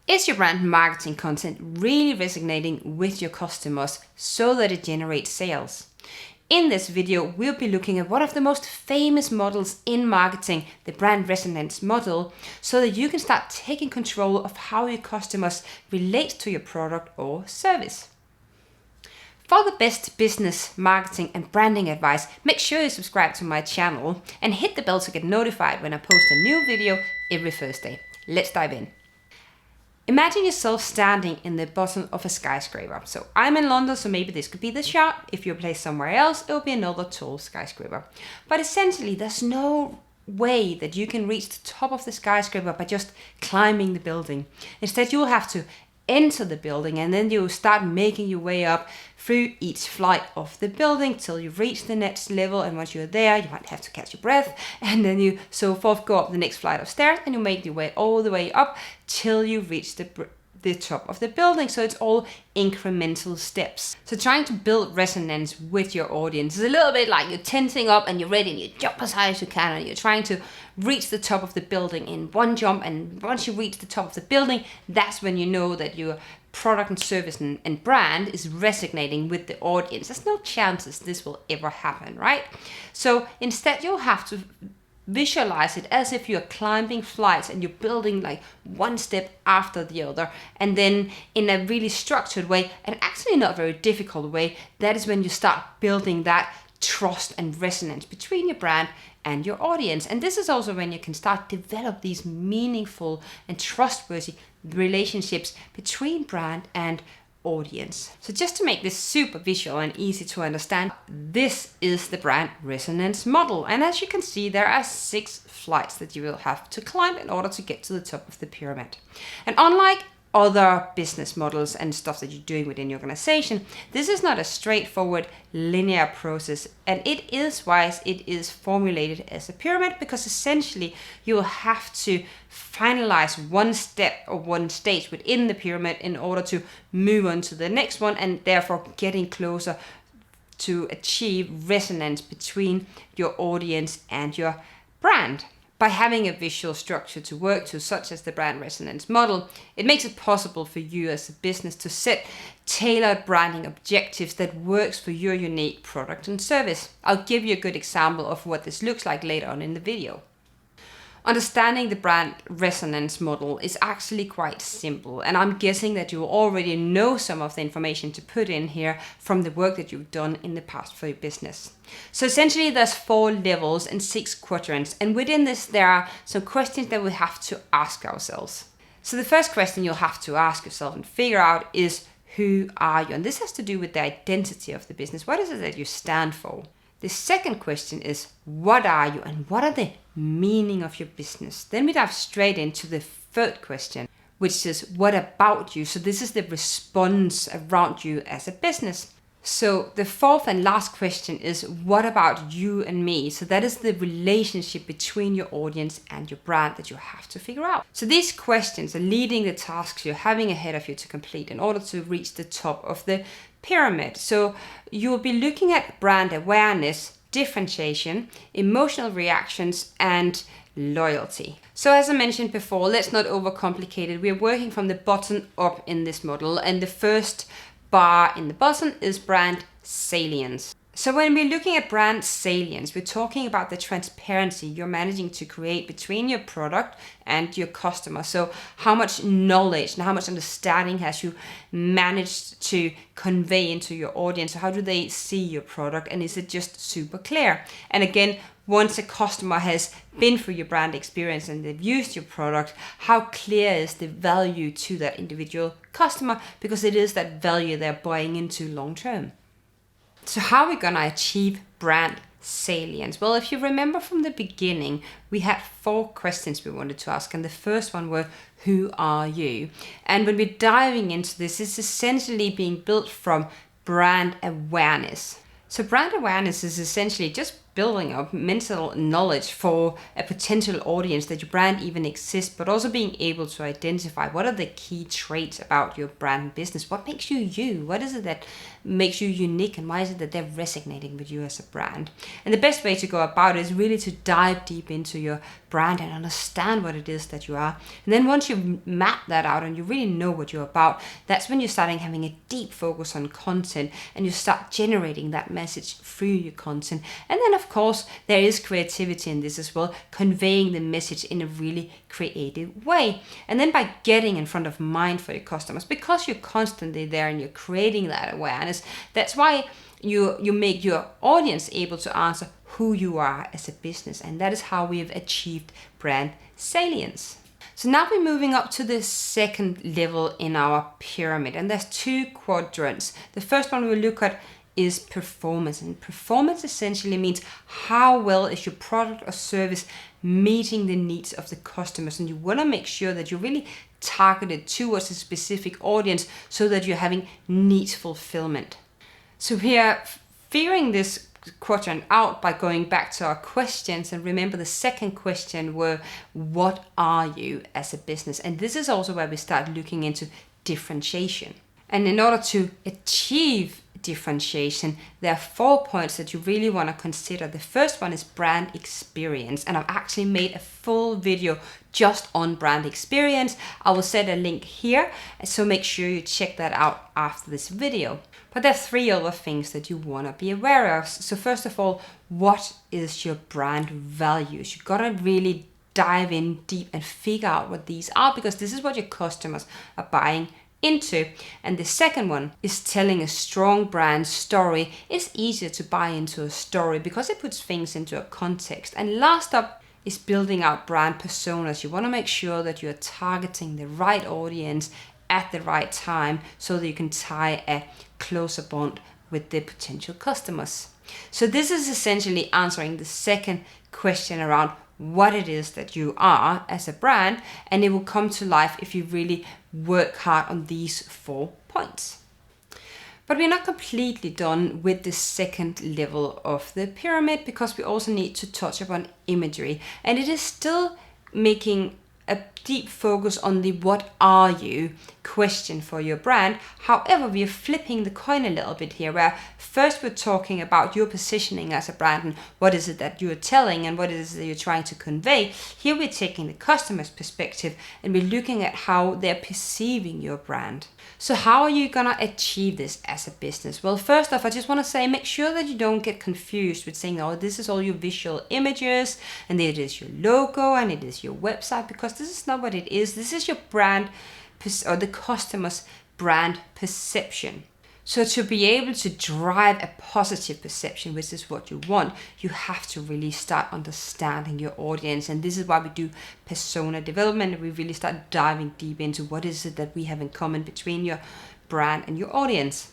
Is your brand marketing content really resonating with your customers so that it generates sales? In this video, we'll be looking at one of the most famous models in marketing, the brand resonance model, so that you can start taking control of how your customers relate to your product or service. For the best business, marketing and branding advice, make sure you subscribe to my channel and hit the bell to get notified when I post a new video every Thursday. Let's dive in. Imagine yourself standing in the bottom of a skyscraper. So I'm in London, so maybe this could be the shot. If you're placed somewhere else, it will be another tall skyscraper. But essentially, there's no way that you can reach the top of the skyscraper by just climbing the building. Instead, you'll have to enter the building and then you'll start making your way up through each flight of the building till you reach the next level. And once you're there, you might have to catch your breath, and then you so forth go up the next flight of stairs, and you make your way all the way up till you reach the top of the building. So it's all incremental steps. So trying to build resonance with your audience is a little bit like you're tensing up and you're ready and you jump as high as you can and you're trying to reach the top of the building in one jump. And once you reach the top of the building, that's when you know that your product and service and brand is resonating with the audience. There's no chances this will ever happen, right? So instead, you'll have to visualize it as if you're climbing flights and you're building like one step after the other, and then in a really structured way, and actually not very difficult way, that is when you start building that trust and resonance between your brand and your audience. And this is also when you can start develop these meaningful and trustworthy relationships between brand and audience. So just to make this super visual and easy to understand, this is the brand resonance model. And as you can see, there are 6 flights that you will have to climb in order to get to the top of the pyramid. And unlike other business models and stuff that you're doing within your organization, this is not a straightforward linear process, and it is why it is formulated as a pyramid, because essentially you will have to finalize one step or one stage within the pyramid in order to move on to the next one, and therefore getting closer to achieve resonance between your audience and your brand. By having a visual structure to work to, such as the brand resonance model, it makes it possible for you as a business to set tailored branding objectives that works for your unique product and service. I'll give you a good example of what this looks like later on in the video. Understanding the brand resonance model is actually quite simple, and I'm guessing that you already know some of the information to put in here from the work that you've done in the past for your business. So essentially there's 4 levels and 6 quadrants, and within this there are some questions that we have to ask ourselves. So the first question you'll have to ask yourself and figure out is, who are you? And this has to do with the identity of the business. What is it that you stand for? The second question is, what are you and what are the meaning of your business? Then we dive straight into the third question, which is, what about you? So this is the response around you as a business. So the fourth and last question is, what about you and me? So that is the relationship between your audience and your brand that you have to figure out. So these questions are leading the tasks you're having ahead of you to complete in order to reach the top of the pyramid. So you'll be looking at brand awareness, differentiation, emotional reactions, and loyalty. So as I mentioned before, let's not overcomplicate it. We're working from the bottom up in this model, and the first bar in the bottom is brand salience. So when we're looking at brand salience, we're talking about the transparency you're managing to create between your product and your customer. So how much knowledge and how much understanding has you managed to convey into your audience? How do they see your product, and is it just super clear? And again, once a customer has been through your brand experience and they've used your product, how clear is the value to that individual customer? Because it is that value they're buying into long term. So how are we going to achieve brand salience? Well, if you remember from the beginning, we had 4 questions we wanted to ask, and the first one were, who are you? And when we're diving into this, it's essentially being built from brand awareness. So brand awareness is essentially just building up mental knowledge for a potential audience that your brand even exists, but also being able to identify what are the key traits about your brand and business. What makes you you? What is it that makes you unique, and why is it that they're resonating with you as a brand? And the best way to go about it is really to dive deep into your brand and understand what it is that you are. And then once you've mapped that out and you really know what you're about, that's when you're starting having a deep focus on content, and you start generating that message through your content. And then of course there is creativity in this as well, conveying the message in a really creative way. And then by getting in front of mind for your customers, because you're constantly there and you're creating that awareness, that's why you make your audience able to answer who you are as a business. And that is how we have achieved brand salience. So now we're moving up to the second level in our pyramid, and there's 2 quadrants. The first one we'll look at is performance, and performance essentially means how well is your product or service meeting the needs of the customers, and you want to make sure that you're really targeted towards a specific audience so that you're having needs fulfillment. So we are figuring this quadrant out by going back to our questions. And remember, the second question were, what are you as a business? And this is also where we start looking into differentiation. And in order to achieve differentiation, there are 4 points that you really want to consider. The first one is brand experience, and I've actually made a full video just on brand experience. I will set a link here, so make sure you check that out after this video. But there are 3 other things that you want to be aware of. So first of all, what is your brand values? You got to really dive in deep and figure out what these are, because this is what your customers are buying into. And the second one is telling a strong brand story. It's easier to buy into a story because it puts things into a context. And last up is building out brand personas. You want to make sure that you're targeting the right audience at the right time so that you can tie a closer bond with the potential customers. So this is essentially answering the second question around what it is that you are as a brand, and it will come to life if you really work hard on these 4 points. But we're not completely done with the second level of the pyramid, because we also need to touch upon imagery, and it is still making a deep focus on the what are you question for your brand. However, we are flipping the coin a little bit here, where first we're talking about your positioning as a brand and what is it that you're telling and what it is that you're trying to convey. Here we're taking the customer's perspective and we're looking at how they're perceiving your brand. So how are you gonna achieve this as a business? Well, first off, I just want to say, make sure that you don't get confused with saying, oh, this is all your visual images and it is your logo and it is your website, because this is not what it is. This is your brand or the customer's brand perception. So to be able to drive a positive perception, which is what you want, you have to really start understanding your audience. And this is why we do persona development, and we really start diving deep into what is it that we have in common between your brand and your audience.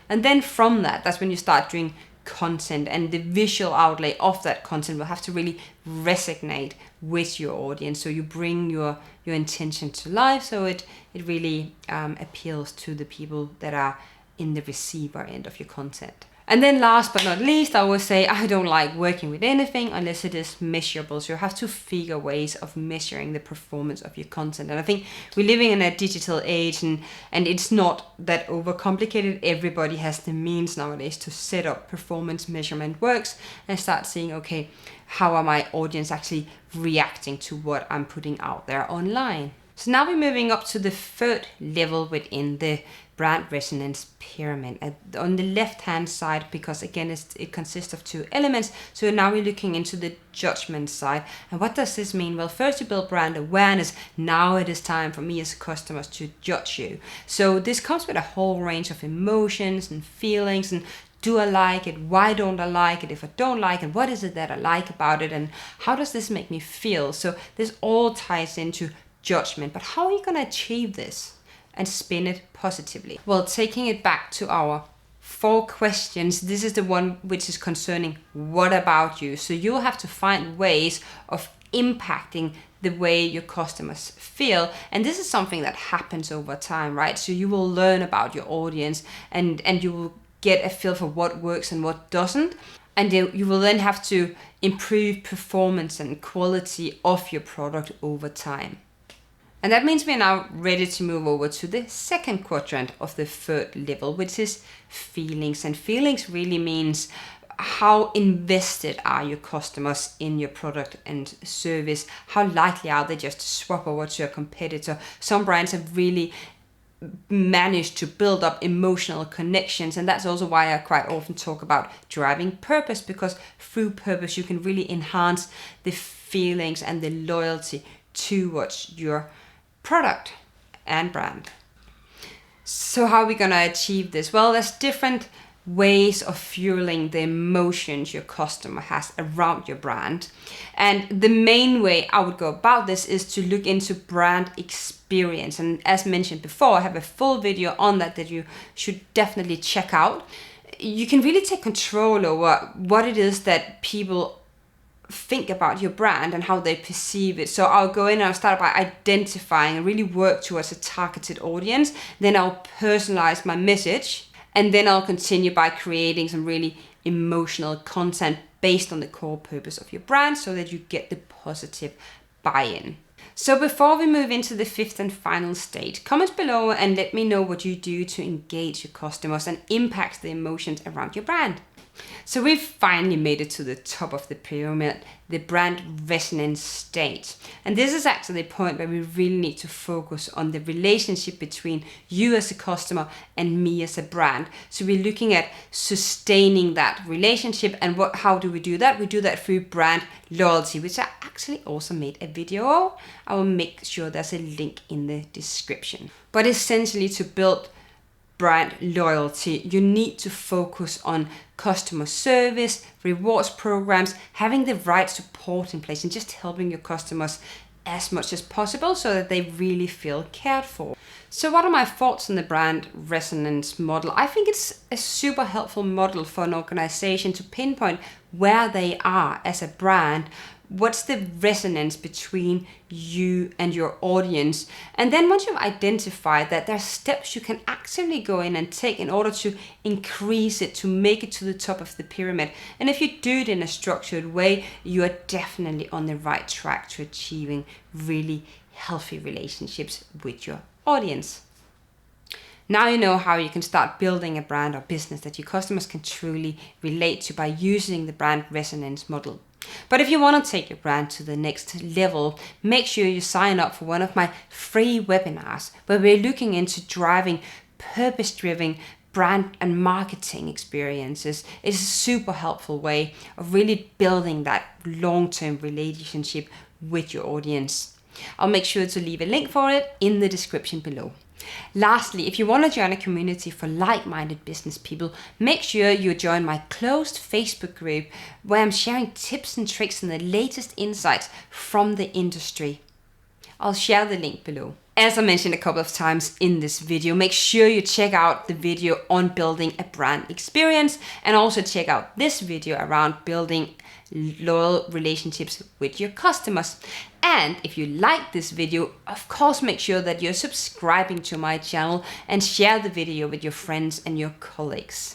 And then from that, that's when you start doing content, and the visual outlay of that content will have to really resonate with your audience. So you bring your intention to life, so it really appeals to the people that are in the receiver end of your content. And then last but not least, I always say I don't like working with anything unless it is measurable. So you have to figure ways of measuring the performance of your content. And I think we're living in a digital age, and it's not that overcomplicated. Everybody has the means nowadays to set up performance measurement works and start seeing, okay, how are my audience actually reacting to what I'm putting out there online? So now we're moving up to the third level within the brand resonance pyramid. On the left hand side, because again it consists of 2 elements, so now we're looking into the judgment side. And what does this mean? Well, first you build brand awareness. Now it is time for me as customers to judge you. So this comes with a whole range of emotions and feelings, and do I like it? Why don't I like it? If I don't like it, what is it that I like about it? And how does this make me feel? So this all ties into judgment. But how are you going to achieve this and spin it positively? Well, taking it back to our 4 questions, this is the one which is concerning what about you. So you'll have to find ways of impacting the way your customers feel, and this is something that happens over time, right? So you will learn about your audience and you will get a feel for what works and what doesn't. And you will then have to improve performance and quality of your product over time. And that means we're now ready to move over to the second quadrant of the third level, which is feelings. And feelings really means how invested are your customers in your product and service? How likely are they just to swap over to a competitor? Some brands have really managed to build up emotional connections, and that's also why I quite often talk about driving purpose, because through purpose you can really enhance the feelings and the loyalty towards your product and brand. So how are we going to achieve this? Well, there's different ways of fueling the emotions your customer has around your brand. And the main way I would go about this is to look into brand experience. And as mentioned before, I have a full video on that you should definitely check out. You can really take control over what it is that people think about your brand and how they perceive it. So I'll go in and I'll start by identifying and really work towards a targeted audience. Then I'll personalize my message. And then I'll continue by creating some really emotional content based on the core purpose of your brand so that you get the positive buy-in. So before we move into the fifth and final stage, comment below and let me know what you do to engage your customers and impact the emotions around your brand. So we've finally made it to the top of the pyramid, the brand resonance stage. And this is actually the point where we really need to focus on the relationship between you as a customer and me as a brand. So we're looking at sustaining that relationship, and how do we do that? We do that through brand loyalty, which I actually also made a video of. I will make sure there's a link in the description. But essentially, to build brand loyalty, you need to focus on customer service, rewards programs, having the right support in place, and just helping your customers as much as possible so that they really feel cared for. So what are my thoughts on the brand resonance model? I think it's a super helpful model for an organization to pinpoint where they are as a brand. What's the resonance between you and your audience? And then once you've identified that, there are steps you can actually go in and take in order to increase it, to make it to the top of the pyramid. And if you do it in a structured way, you are definitely on the right track to achieving really healthy relationships with your audience. Now you know how you can start building a brand or business that your customers can truly relate to by using the brand resonance model. But if you want to take your brand to the next level, make sure you sign up for one of my free webinars where we're looking into driving purpose-driven brand and marketing experiences. It's a super helpful way of really building that long-term relationship with your audience. I'll make sure to leave a link for it in the description below. Lastly, if you want to join a community for like-minded business people, make sure you join my closed Facebook group where I'm sharing tips and tricks and the latest insights from the industry. I'll share the link below. As I mentioned a couple of times in this video, make sure you check out the video on building a brand experience, and also check out this video around building loyal relationships with your customers. And if you like this video, of course, make sure that you're subscribing to my channel and share the video with your friends and your colleagues.